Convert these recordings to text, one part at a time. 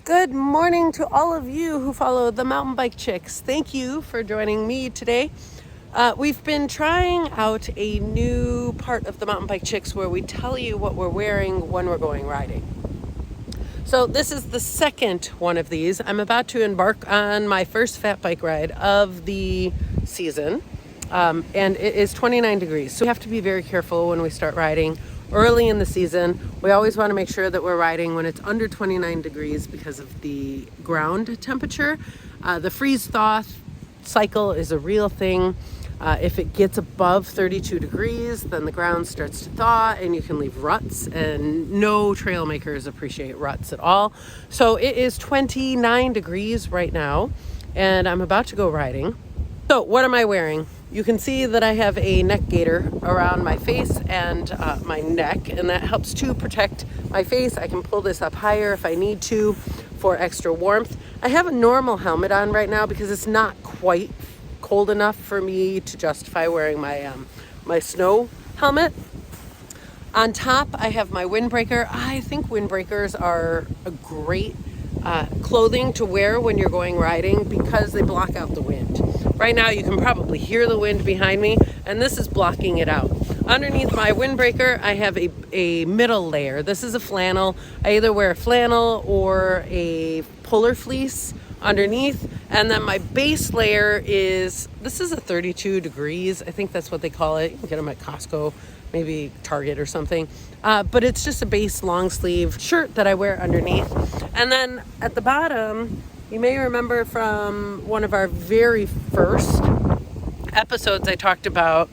Good morning to all of you who follow the Mountain Bike Chicks. Thank you for joining me today. We've been trying out a new part of the Mountain Bike Chicks where we tell you what we're wearing when we're going riding. So this is the second one of these. I'm about to embark on my first fat bike ride of the season, and it is 29 degrees. So we have to be very careful when we start riding early in the season. We always want to make sure that we're riding when it's under 29 degrees because of the ground temperature. The freeze thaw cycle is a real thing. If it gets above 32 degrees, then the ground starts to thaw and you can leave ruts, and no trail makers appreciate ruts at all. So it is 29 degrees right now and I'm about to go riding. So what am I wearing? You can see that I have a neck gaiter around my face and my neck, and that helps to protect my face. I can pull this up higher if I need to for extra warmth. I have a normal helmet on right now because it's not quite cold enough for me to justify wearing my my snow helmet. On top, I have my windbreaker. I think windbreakers are a great clothing to wear when you're going riding because they block out the wind. Right now you can probably hear the wind behind me, and this is blocking it out. Underneath my windbreaker, I have a middle layer. This is a flannel. I either wear a flannel or a polar fleece underneath, and then my base layer is, this is a 32 degrees. I think that's what they call it. You can get them at Costco, maybe Target or something. But it's just a base long sleeve shirt that I wear underneath. And then at the bottom, you may remember from one of our very first episodes, I talked about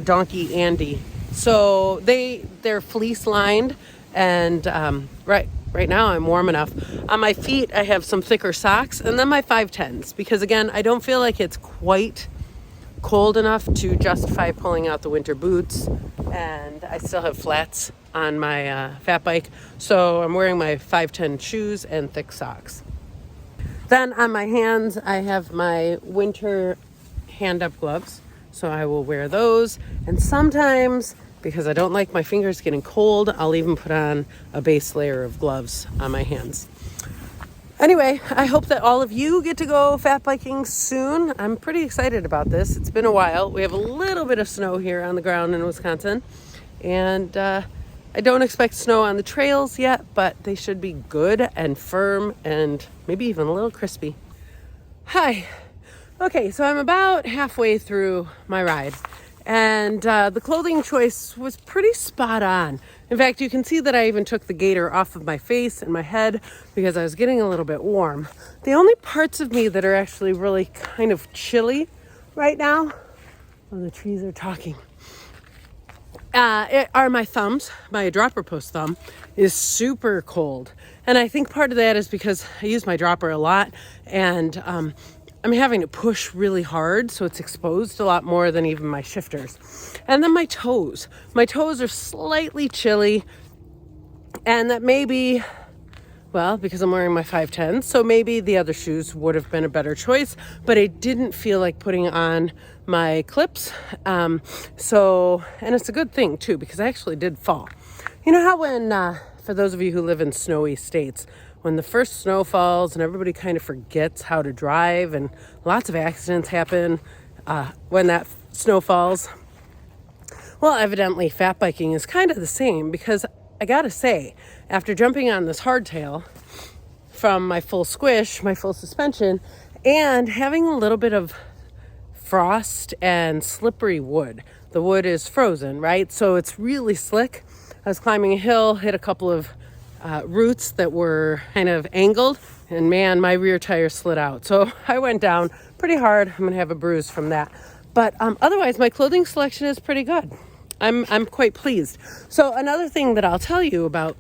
Donkey Andy. So they're fleece lined, and right now I'm warm enough. On my feet, I have some thicker socks, and then my 510s, because again, I don't feel like it's quite cold enough to justify pulling out the winter boots, and I still have flats on my fat bike, so I'm wearing my 510 shoes and thick socks. Then on my hands, I have my winter hand-up gloves, so I will wear those, and sometimes, because I don't like my fingers getting cold, I'll even put on a base layer of gloves on my hands. Anyway, I hope that all of you get to go fat biking soon. I'm pretty excited about this. It's been a while. We have a little bit of snow here on the ground in Wisconsin, and I don't expect snow on the trails yet, but they should be good and firm and maybe even a little crispy. Hi. Okay, so I'm about halfway through my ride, and the clothing choice was pretty spot on. In fact, you can see that I even took the gaiter off of my face and my head because I was getting a little bit warm. The only parts of me that are actually really kind of chilly right now, well, the trees are talking, are my thumbs. My dropper post thumb is super cold. And I think part of that is because I use my dropper a lot, and I'm having to push really hard, so it's exposed a lot more than even my shifters. And then my toes. My toes are slightly chilly, and that may be, well, because I'm wearing my 510, so maybe the other shoes would have been a better choice, but I didn't feel like putting on my clips. And it's a good thing too, because I actually did fall. You know how when, for those of you who live in snowy states, when the first snow falls and everybody kind of forgets how to drive and lots of accidents happen when that snow falls? Well, evidently fat biking is kind of the same, because I gotta say, after jumping on this hardtail from my full squish, my full suspension, and having a little bit of frost and slippery wood, the wood is frozen, right? So it's really slick. I was climbing a hill, hit a couple of roots that were kind of angled, and man, my rear tire slid out. So I went down pretty hard. I'm gonna have a bruise from that. But otherwise, my clothing selection is pretty good. I'm quite pleased. So another thing that I'll tell you about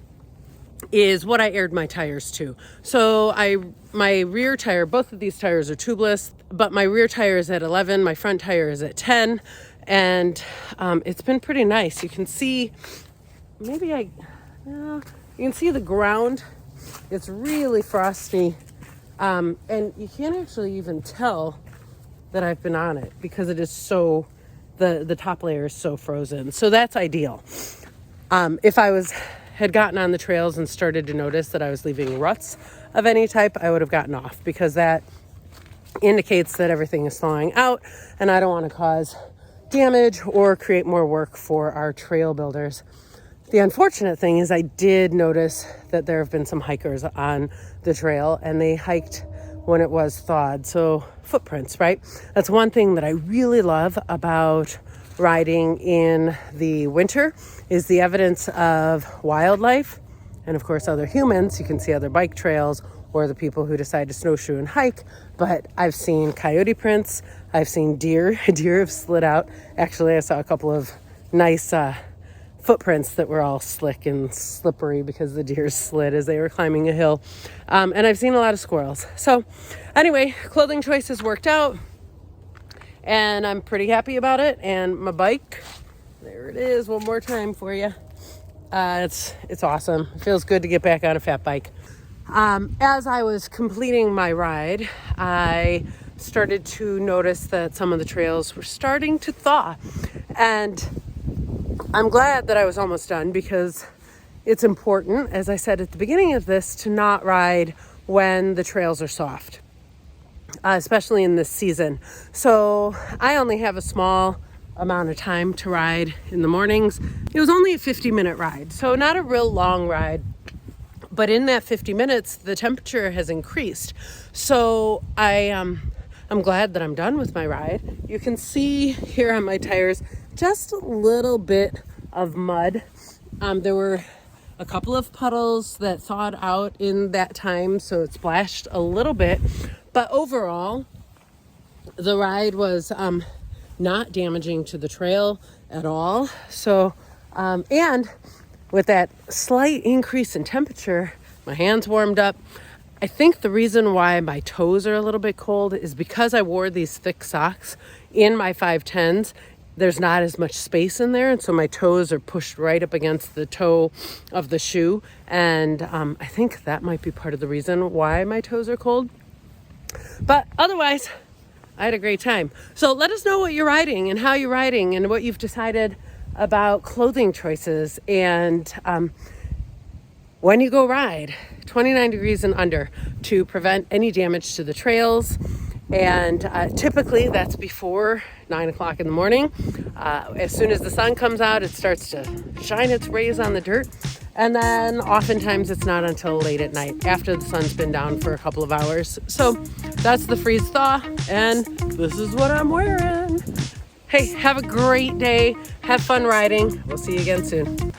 is what I aired my tires to. So my rear tire, both of these tires are tubeless, but my rear tire is at 11, my front tire is at 10, and it's been pretty nice. You can see, you can see the ground. It's really frosty, and you can't actually even tell that I've been on it because it is so the top layer is so frozen. So that's ideal. If I had gotten on the trails and started to notice that I was leaving ruts of any type, I would have gotten off, because that indicates that everything is thawing out and I don't want to cause damage or create more work for our trail builders. The unfortunate thing is I did notice that there have been some hikers on the trail and they hiked when it was thawed. So footprints, right? That's one thing that I really love about riding in the winter, is the evidence of wildlife and of course other humans. You can see other bike trails or the people who decide to snowshoe and hike, but I've seen coyote prints, I've seen deer have slid out. Actually, I saw a couple of nice footprints that were all slick and slippery because the deer slid as they were climbing a hill. And I've seen a lot of squirrels. So anyway, clothing choices worked out and I'm pretty happy about it. And my bike, there it is, one more time for you. It's awesome. It feels good to get back on a fat bike. As I was completing my ride, I started to notice that some of the trails were starting to thaw. And I'm glad that I was almost done, because it's important, as I said at the beginning of this, to not ride when the trails are soft, especially in this season. So I only have a small amount of time to ride in the mornings. It was only a 50-minute ride, so not a real long ride. But in that 50 minutes, the temperature has increased. So I'm glad that I'm done with my ride. You can see here on my tires just a little bit of mud. There were a couple of puddles that thawed out in that time, so it splashed a little bit. But overall, the ride was not damaging to the trail at all. So, and with that slight increase in temperature, my hands warmed up. I think the reason why my toes are a little bit cold is because I wore these thick socks in my 510s. There's not as much space in there, and so my toes are pushed right up against the toe of the shoe. And I think that might be part of the reason why my toes are cold. But otherwise, I had a great time. So let us know what you're riding and how you're riding and what you've decided about clothing choices, and when you go ride 29 degrees and under to prevent any damage to the trails. And typically that's before 9 o'clock in the morning. As soon as the sun comes out, it starts to shine its rays on the dirt. And then oftentimes it's not until late at night after the sun's been down for a couple of hours. So that's the freeze thaw, and this is what I'm wearing. Hey, have a great day. Have fun riding. We'll see you again soon.